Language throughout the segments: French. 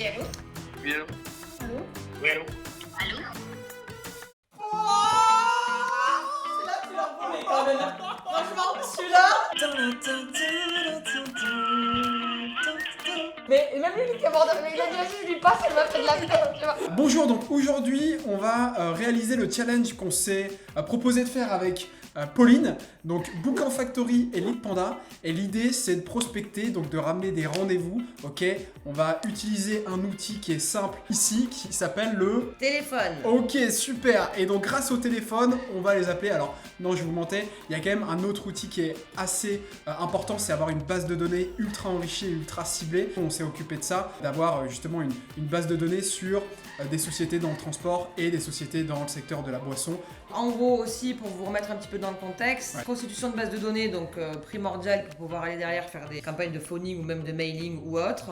Oui, allô? Oui, allô? Allô? Oui, allô? Allô? C'est là que tu l'as volé quand même. Franchement, celui-là. Mais même lui qui aborde, mais il a déjà vu, je lui passe, elle m'a fait de la peine, tu vois. Bonjour, donc aujourd'hui on va réaliser le challenge qu'on s'est proposé de faire avec Pauline, donc Booking Factory et Lead Panda, et l'idée c'est de prospecter, donc de ramener des rendez-vous, ok. On va utiliser un outil qui est simple ici, qui s'appelle le Téléphone. Ok, super. Et donc grâce au téléphone, on va les appeler. Alors non, je vous mentais, il y a quand même un autre outil qui est assez important, c'est avoir une base de données ultra enrichie et ultra ciblée. On s'est occupé de ça, d'avoir justement une base de données sur des sociétés dans le transport et des sociétés dans le secteur de la boisson. En gros aussi, pour vous remettre un petit peu dans le contexte, Ouais. constitution de base de données, donc primordiale pour pouvoir aller derrière faire des campagnes de phoning ou même de mailing ou autre.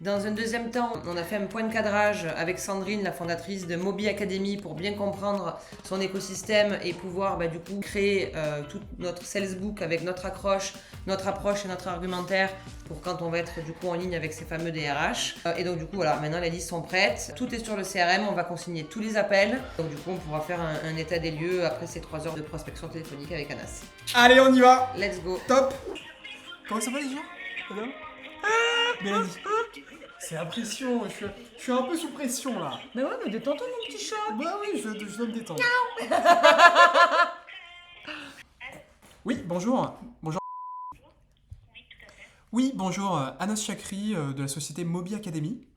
Dans un deuxième temps, on a fait un point de cadrage avec Sandrine, la fondatrice de Moby Academy, pour bien comprendre son écosystème et pouvoir du coup créer tout notre sales book avec notre accroche, notre approche et notre argumentaire pour quand on va être du coup en ligne avec ces fameux DRH. Et donc du coup voilà, maintenant les listes sont prêtes, tout est sur le CRM, on va consigner tous les appels. Donc du coup on pourra faire un état des lieux après ces 3 heures de prospection téléphonique avec Anas. Allez, on y va. Let's go. Top. Comment ça va déjà? Madame? Mélanie. C'est la pression, je suis un peu sous pression là. Mais ouais, mais détends-toi mon petit chat. Bah oui, je dois me détendre. Oui, bonjour. Bonjour. Oui, tout à fait. Oui, bonjour, Anas Chakri de la société Moby Academy.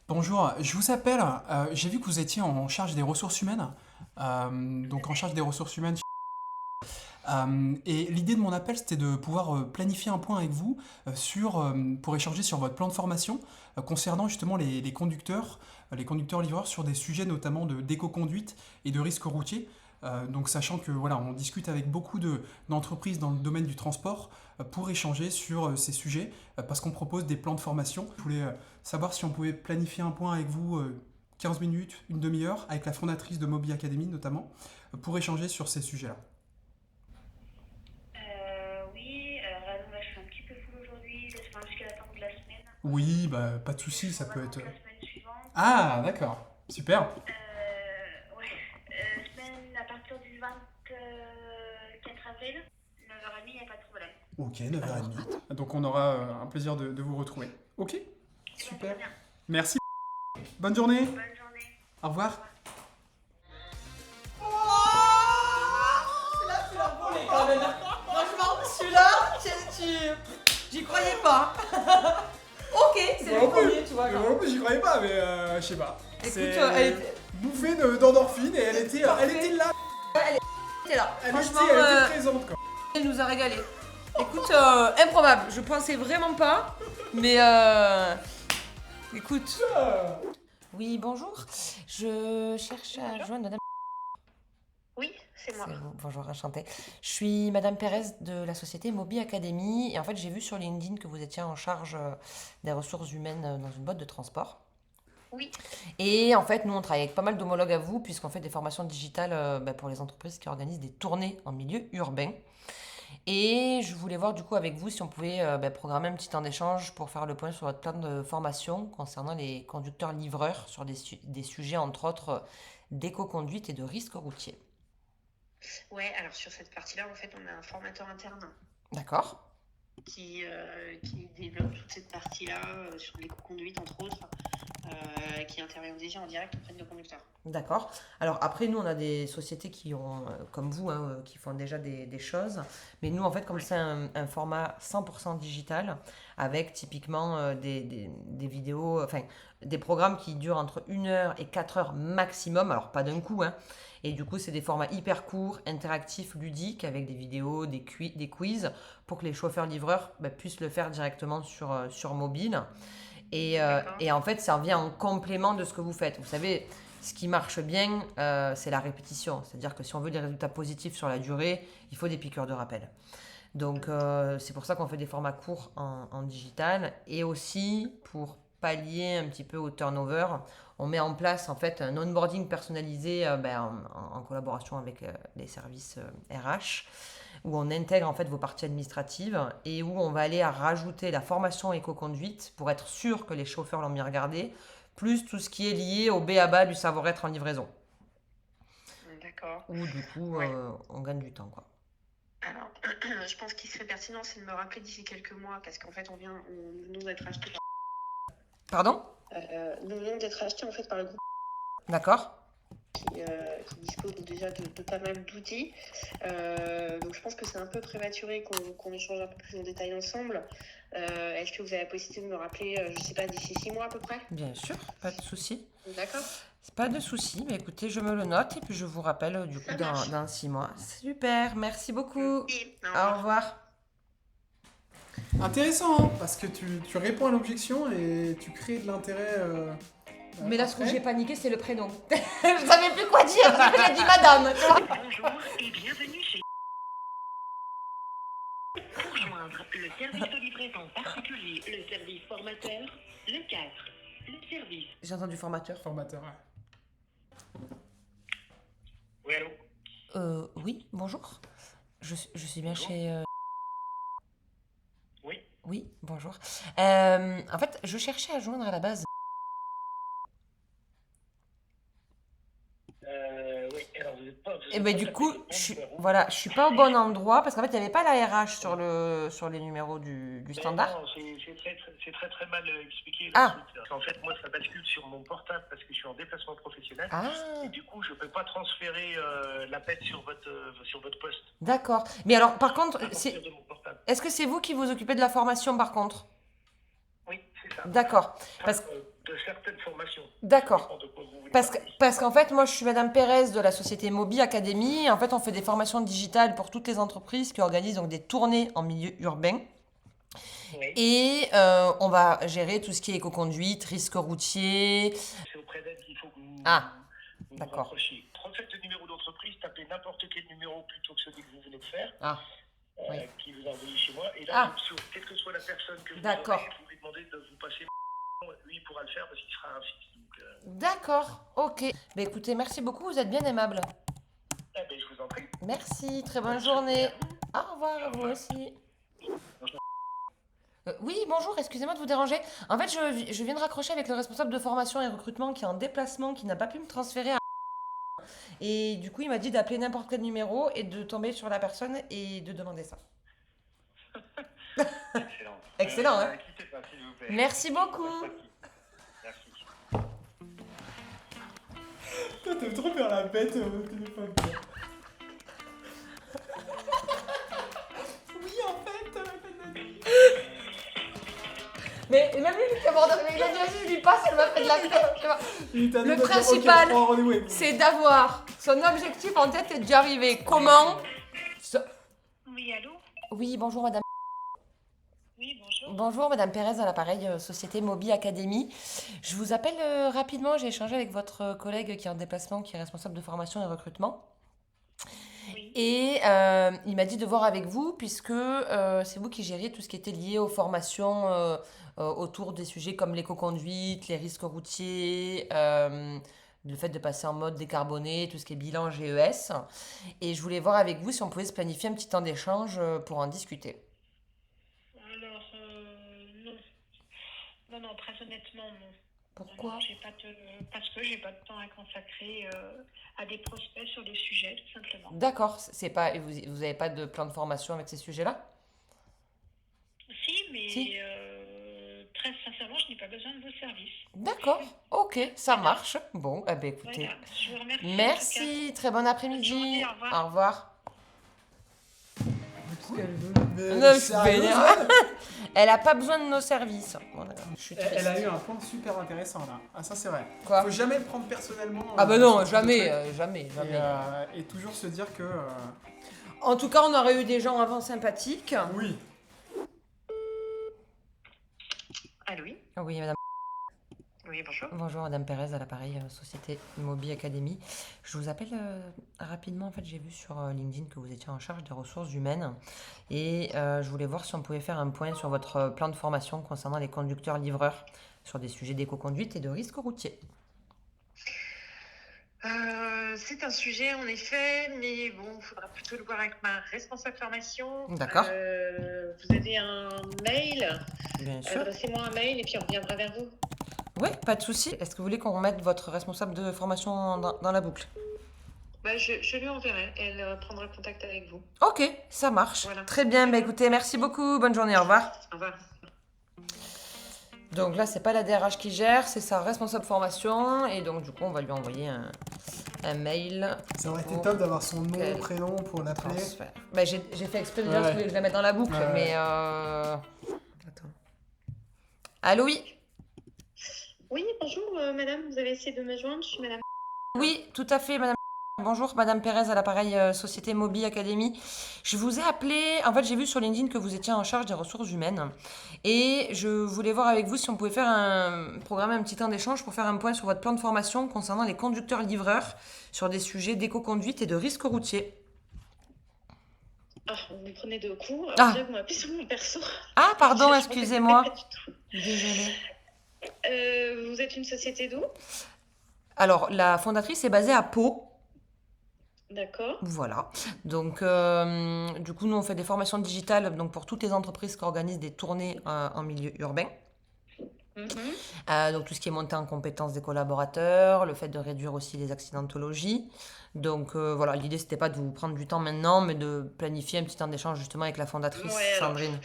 Bonjour, je vous appelle, j'ai vu que vous étiez en charge des ressources humaines, donc en charge des ressources humaines. Et l'idée de mon appel, c'était de pouvoir planifier un point avec vous pour échanger sur votre plan de formation concernant justement les conducteurs livreurs sur des sujets notamment d'éco-conduite et de risques routiers. Donc sachant que voilà, on discute avec beaucoup d'entreprises dans le domaine du transport pour échanger sur ces sujets parce qu'on propose des plans de formation. Je voulais savoir si on pouvait planifier un point avec vous 15 minutes, une demi-heure, avec la fondatrice de Moby Academy notamment, pour échanger sur ces sujets-là. Oui, alors là, je suis un petit peu full aujourd'hui, laisse-moi jusqu'à la fin de la semaine. Oui, bah pas de souci, ça On peut va être. voir la semaine suivante. Ah, d'accord, super. Ouais, semaine à partir du 24 avril, 9h30, il n'y a pas de problème. Ok, 9h30. Donc on aura un plaisir de vous retrouver. Ok, super. Très bien. Merci. Bonne journée. Bonne journée. Au revoir. C'est là que tu l'as volé quand même. Franchement, celui-là, j'y croyais pas. Ok, c'est le premier, tu vois. genre. En plus, j'y croyais pas, mais je sais pas. Écoute, C'est elle était bouffée d'endorphine et elle était là. t'es là. Elle Franchement, était présente quoi. elle nous a régalé. Écoute, improbable. Je pensais vraiment pas, mais écoute. Oui, bonjour. Je cherche à joindre Madame. Oui, c'est moi. C'est vous. Bonjour, enchantée. Je suis Madame Pérez de la société Moby Academy et en fait j'ai vu sur LinkedIn que vous étiez en charge des ressources humaines dans une boîte de transport. Oui. Et en fait, nous, on travaille avec pas mal d'homologues à vous, puisqu'on fait des formations digitales pour les entreprises qui organisent des tournées en milieu urbain. Et je voulais voir du coup avec vous si on pouvait programmer un petit temps d'échange pour faire le point sur votre plan de formation concernant les conducteurs-livreurs sur des sujets, entre autres, d'éco-conduite et de risques routiers. Ouais, alors sur cette partie-là, en fait, on a un formateur interne D'accord. qui développe toute cette partie-là sur l'éco-conduite, entre autres, qui intervient déjà en direct auprès de nos conducteurs. D'accord. Alors après, nous, on a des sociétés qui ont, comme vous, qui font déjà des choses. Mais nous, en fait, comme c'est un format 100% digital, avec typiquement des vidéos, enfin, des programmes qui durent entre 1 heure et 4 heures maximum, alors pas d'un coup, hein. Et du coup, c'est des formats hyper courts, interactifs, ludiques, avec des vidéos, des quiz, pour que les chauffeurs-livreurs puissent le faire directement sur mobile. Et en fait, ça vient en complément de ce que vous faites. Vous savez, ce qui marche bien, c'est la répétition. C'est-à-dire que si on veut des résultats positifs sur la durée, il faut des piqûres de rappel. Donc, c'est pour ça qu'on fait des formats courts en digital et aussi pour pallier un petit peu au turnover, on met en place en fait un onboarding personnalisé en collaboration avec les services RH, où on intègre en fait vos parties administratives et où on va aller à rajouter la formation éco-conduite pour être sûr que les chauffeurs l'ont bien regardé, plus tout ce qui est lié au b.a.-ba du savoir-être en livraison. D'accord. Où du coup, Ouais. on gagne du temps, quoi. Alors, je pense qu'il serait pertinent, c'est de me rappeler d'ici quelques mois, parce qu'en fait, nous venons d'être achetés Pardon? nous venons d'être achetés en fait par le groupe D'accord? qui dispose déjà de pas mal d'outils. Donc je pense que c'est un peu prématuré qu'on échange un peu plus en détail ensemble. Est-ce que vous avez la possibilité de me rappeler, je sais pas, d'ici 6 mois à peu près? Bien sûr, pas de souci. D'accord. C'est pas de souci, mais écoutez, je me le note et puis je vous rappelle du coup Ça marche. dans 6 mois. Super, merci beaucoup. Oui, au Au revoir. revoir. Intéressant, hein, parce que tu réponds à l'objection et tu crées de l'intérêt. Mais là, ce que après. j'ai paniqué, c'est le prénom. Je savais plus quoi dire, du coup, j'ai dit madame, tu vois. Bonjour et bienvenue chez... Pour joindre le service de livraison particulier, le service formateur, le 4, le service... J'ai entendu formateur. Formateur, ouais. Oui, allô? Oui, bonjour. Je suis bien Bonjour. chez... Oui. Oui, bonjour. En fait, je cherchais à joindre à la base. Oui, alors vous êtes pas... Et ben du coup, je suis pas au bon endroit parce qu'en fait, il n'y avait pas la RH sur les numéros du standard. Non, c'est très très mal expliqué. Ah. En fait, moi, ça bascule sur mon portable parce que je suis en déplacement professionnel. Ah, Et du coup, je peux pas transférer l'appel sur votre poste d'accord. Mais alors, par à contre, partir de mon portable. est-ce que c'est vous qui vous occupez de la formation par contre? Oui, c'est ça. D'accord. Parce Enfin, de certaines formations. D'accord. Ça dépend de quoi vous voulez Parce parler. qu'en fait, moi, je suis Madame Pérez de la société Mobi Academy. En fait, on fait des formations digitales pour toutes les entreprises qui organisent donc des tournées en milieu urbain. Oui. Et on va gérer tout ce qui est éco-conduite, risque routier. C'est auprès d'elle qu'il faut que vous vous d'accord. rapprochiez. Refaites le numéro d'entreprise, tapez n'importe quel numéro plutôt que celui que vous venez de faire. Ah, oui. Qui vous a envoyé chez moi. Et là, Ah. quelle que soit la personne que vous D'accord. aurez, vous lui demandez de vous passer. Lui, il pourra le faire parce qu'il sera un fixe. Donc, D'accord, ok. Bah, écoutez, merci beaucoup, vous êtes bien aimable. eh ben, je vous en prie. Merci, très bonne journée. Au revoir, à vous aussi. Oui, bonjour, excusez-moi de vous déranger. En fait, je viens de raccrocher avec le responsable de formation et recrutement qui est en déplacement, qui n'a pas pu me transférer à... Et du coup, il m'a dit d'appeler n'importe quel numéro et de tomber sur la personne et de demander ça. Excellent. Excellent, hein. Quittez pas, s'il vous plaît. Merci beaucoup. Merci. Toi, t'aimes trop faire la bête au téléphone. Oui, en fait. Mais même lui qui aborde, il a dit vas-y, je lui passe, elle m'a fait de la tête, tu vois. Le principal, c'est d'avoir son objectif en tête et d'y arriver. Comment Oui, allô? Oui, bonjour madame. Oui, bonjour. Bonjour madame Pérez à l'appareil société Mobi Academy. Je vous appelle rapidement, j'ai échangé avec votre collègue qui est en déplacement, qui est responsable de formation et recrutement. Oui. Et il m'a dit de voir avec vous, puisque c'est vous qui gériez tout ce qui était lié aux formations autour des sujets comme l'éco-conduite, les risques routiers, le fait de passer en mode décarboné, tout ce qui est bilan GES. Et je voulais voir avec vous si on pouvait se planifier un petit temps d'échange pour en discuter. Alors, non. Non, très honnêtement, non. Pourquoi? Parce que j'ai pas de temps à consacrer à des prospects sur le sujet, tout simplement. D'accord, c'est pas, vous n'avez pas de plan de formation avec ces sujets-là? Si, mais Si. très sincèrement, je n'ai pas besoin de vos services. D'accord, ok, ça marche. Bon, eh ben écoutez, Voilà, je vous remercie. merci, très bon après-midi. Bonne journée, au revoir. Au revoir. Mais Non, je suis sérieusement, vénère. Elle a pas besoin de nos services. Voilà, je suis triste. elle a eu un point super intéressant là. Ah, ça c'est vrai. Quoi? Faut jamais le prendre personnellement. Ah bah non, ce genre de jamais, truc. jamais. Et toujours se dire que. En tout cas, on aurait eu des gens avant sympathiques. Oui. Allô, oui. Oui, madame. Oui, bonjour. Bonjour, madame Pérez à l'appareil société Mobi Academy. Je vous appelle rapidement. En fait, j'ai vu sur LinkedIn que vous étiez en charge des ressources humaines et je voulais voir si on pouvait faire un point sur votre plan de formation concernant les conducteurs-livreurs sur des sujets d'éco-conduite et de risques routiers. C'est un sujet en effet, mais bon, il faudra plutôt le voir avec ma responsable formation. D'accord. Vous avez un mail, Bien sûr. adressez-moi un mail et puis on reviendra vers vous. Oui, pas de souci. Est-ce que vous voulez qu'on remette votre responsable de formation dans la boucle? Je lui enverrai, elle prendra contact avec vous. Ok, ça marche. Voilà. Très bien, bah écoutez, merci beaucoup. Bonne journée, au revoir. Au revoir. Donc là, c'est pas la DRH qui gère, c'est sa responsable formation. Et donc, du coup, on va lui envoyer un mail. Ça aurait été Pour top d'avoir son nom, quel prénom pour l'appeler. transfert. Bah, j'ai fait exprès de dire Ouais. que je la mette dans la boucle, Ouais. mais attends. Allô, oui? Oui, bonjour madame, vous avez essayé de me joindre, je suis madame. Oui, tout à fait, madame. Bonjour, madame Pérez à l'appareil Société Mobi Academy. Je vous ai appelé, en fait, j'ai vu sur LinkedIn que vous étiez en charge des ressources humaines et je voulais voir avec vous si on pouvait programmer un petit temps d'échange pour faire un point sur votre plan de formation concernant les conducteurs-livreurs sur des sujets d'éco-conduite et de risques routiers. Ah, vous me prenez de coups, Ah. déjà vous m'appelez sur mon perso. Ah, pardon, Je pensais excusez-moi. pas du tout. Désolée. Vous êtes une société d'où? Alors, la fondatrice est basée à Pau. D'accord. Voilà. Donc, du coup, nous, on fait des formations digitales donc pour toutes les entreprises qui organisent des tournées en milieu urbain. Mhm. Donc, tout ce qui est montée en compétences des collaborateurs, le fait de réduire aussi les accidentologies. Donc, voilà, l'idée, c'était pas de vous prendre du temps maintenant, mais de planifier un petit temps d'échange justement avec la fondatrice Ouais, alors. Sandrine.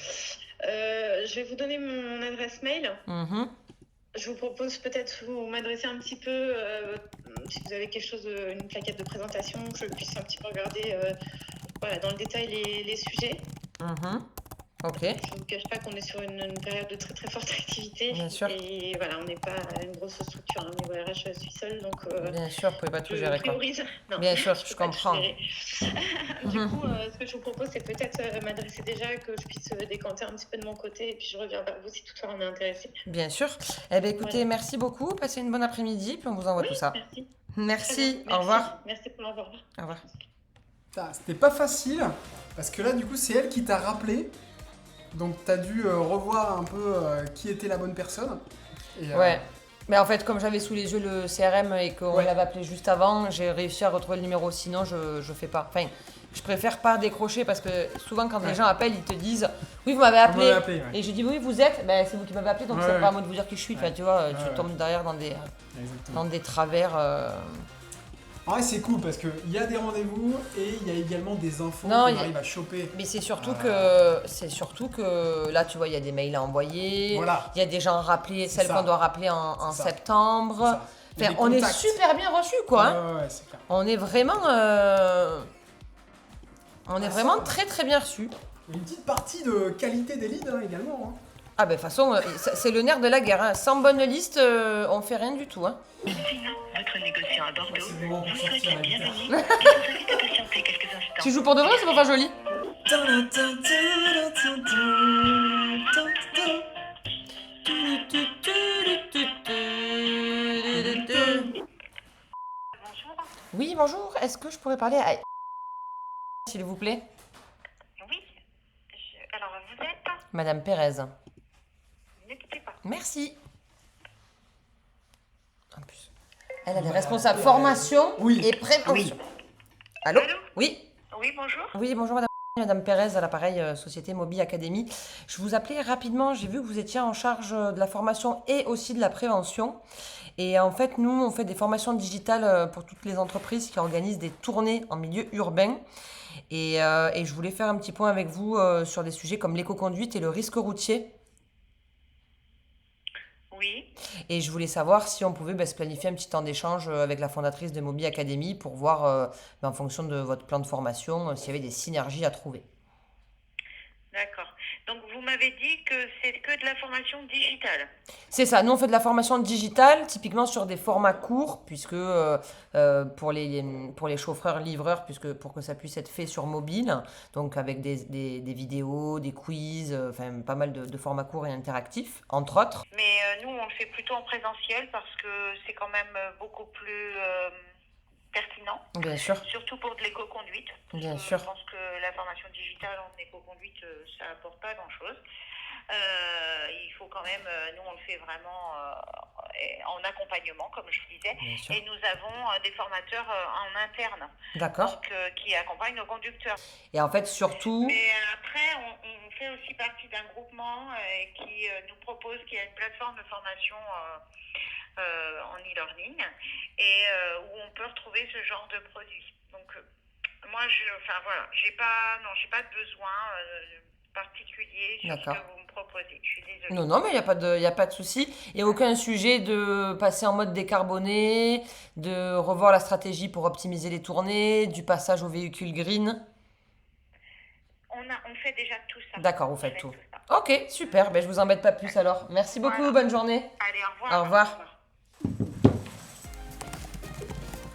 Je vais vous donner mon adresse mail. Mhm. Je vous propose peut-être vous m'adresser un petit peu, si vous avez quelque chose, une plaquette de présentation, que je puisse un petit peu regarder voilà, dans le détail les sujets. Mhm. Ok. Je ne vous cache pas qu'on est sur une période de très très forte activité. Bien sûr. Et voilà, on n'est pas une grosse structure, au niveau RH, je suis seule, donc Bien sûr, vous pouvez pas tout je gérer, quoi. priorise. Non, Bien sûr, peux je pas tout comprends. gérer. Du Mhm. coup, ce que je vous propose, c'est peut-être m'adresser déjà, que je puisse décanter un petit peu de mon côté, et puis je reviens vers vous si toutefois on est intéressé. Bien sûr. Eh bien, écoutez, Voilà. merci beaucoup. Passez une bonne après-midi, puis on vous envoie Oui, tout ça. merci. Merci. Très Au bien, revoir. Merci pour l'avoir. Au revoir. Putain, c'était pas facile, parce que là, du coup, c'est elle qui t'a rappelé. Donc, t'as dû revoir un peu qui était la bonne personne. Et, Ouais. Mais en fait, comme j'avais sous les yeux le CRM et qu'on Ouais. l'avait appelé juste avant, j'ai réussi à retrouver le numéro. Sinon, je fais pas. Enfin, je préfère pas décrocher parce que souvent, quand les Ouais. gens appellent, ils te disent oui, vous m'avez Vous appelé. m'avez appelé, ouais. Et je dis oui, vous êtes. Ben, c'est vous qui m'avez appelé, donc Ouais, c'est ouais. pas à moi de vous dire qui je suis. Enfin, Ouais. tu vois, Ouais, tu ouais. tombes derrière dans Exactement. des travers. En vrai, c'est cool parce qu'il y a des rendez-vous et il y a également des infos Non, qu'on il y a- arrive à choper. Mais c'est surtout Ah. que là, tu vois, il y a des mails à envoyer. Voilà. Il y a des gens à rappeler, C'est celles ça. qu'on doit rappeler en C'est ça. septembre. C'est ça. Il y a Enfin, des on est contacts. super bien reçus, quoi. hein. Ouais, c'est clair. On est vraiment, ça. très très bien reçus. Il y a une petite partie de qualité des leads également. Ah ben de toute façon, c'est le nerf de la guerre. hein. Sans bonne liste, on fait rien du tout. hein. Votre négociant à Bordeaux C'est le moment pour vous sortir souhaite la la guitare. bienvenue et vous invite à patienter quelques instants. Tu joues pour de vrai, c'est pas joli. Bonjour. Oui, bonjour. Est-ce que je pourrais parler à s'il vous plaît, Oui. Alors, vous êtes. Madame Pérez. Ne quittez pas. Merci. En plus, elle a des Madame responsables Pérez. formation Oui. et prévention. Allô? Allô. Oui. Oui, bonjour. Oui, bonjour madame. Madame Pérez à l'appareil Société Mobi Academy. Je vous appelais rapidement, j'ai vu que vous étiez en charge de la formation et aussi de la prévention. Et en fait, nous, on fait des formations digitales pour toutes les entreprises qui organisent des tournées en milieu urbain. Et je voulais faire un petit point avec vous sur des sujets comme l'éco-conduite et le risque routier. Oui. Et je voulais savoir si on pouvait se planifier un petit temps d'échange avec la fondatrice de Mobi Academy pour voir, en fonction de votre plan de formation, s'il y avait des synergies à trouver. D'accord. Donc, vous m'avez dit que c'est que de la formation digitale. C'est ça, nous on fait de la formation digitale, typiquement sur des formats courts, puisque pour les chauffeurs-livreurs, pour que ça puisse être fait sur mobile, donc avec des vidéos, des quiz, enfin pas mal de formats courts et interactifs, entre autres. Mais nous, on le fait plutôt en présentiel parce que c'est quand même beaucoup plus pertinent. Bien sûr, Surtout pour de l'éco-conduite. Parce Bien que sûr. Je pense que la formation digitale en éco-conduite, ça apporte pas grand-chose. Il faut quand même, nous on le fait vraiment en accompagnement, comme je disais, Bien sûr. et nous avons des formateurs en interne D'accord. donc, qui accompagnent nos conducteurs. Et en fait, surtout, Mais après, on fait aussi partie d'un groupement qui nous propose, qui a une plateforme de formation en e-learning et où on peut retrouver ce genre de produits. Donc, moi, j'ai pas de besoin particulier sur ce que D'accord. vous me proposez. Je suis désolée. Non, non, mais il y a pas de souci. Et aucun sujet de passer en mode décarboné, de revoir la stratégie pour optimiser les tournées, du passage au véhicule green. On fait déjà tout ça. D'accord, vous On faites fait tout. ça. Ok, super. Ben, je vous embête pas plus alors. Merci beaucoup, Voilà. bonne journée. Allez, au revoir. Au revoir.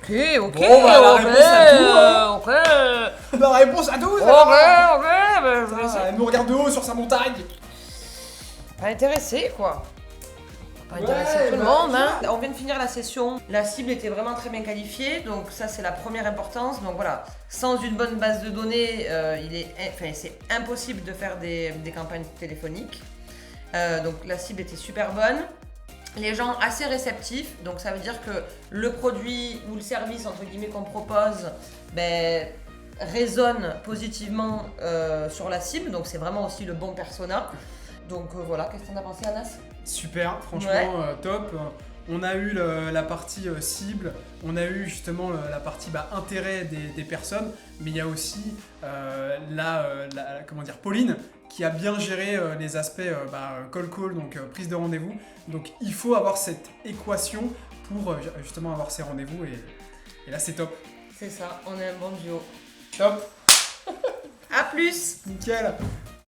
Ok, ok, Bon, bah, la ok, réponse à tout, hein. ok. La réponse à 12 Ok, ok, ben, je vais essayer. Elle nous regarde de haut sur sa montagne. Pas intéressé, quoi. Pas intéressé Ouais, tout le bah, monde, hein. On vient de finir la session. La cible était vraiment très bien qualifiée, donc ça c'est la première importance. Donc voilà, sans une bonne base de données, c'est impossible de faire des campagnes téléphoniques. Donc la cible était super bonne. Les gens assez réceptifs, donc ça veut dire que le produit ou le service entre guillemets qu'on propose résonne positivement sur la cible, donc c'est vraiment aussi le bon persona. Donc voilà, qu'est-ce que t'en as pensé, Anas? Super, franchement, Ouais. top. On a eu la partie cible, on a eu justement la partie intérêt des personnes, mais il y a aussi Pauline qui a bien géré les aspects call call, donc prise de rendez-vous. Donc il faut avoir cette équation pour justement avoir ces rendez-vous et là c'est top. C'est ça, on est un bon duo. Top, A plus! nickel.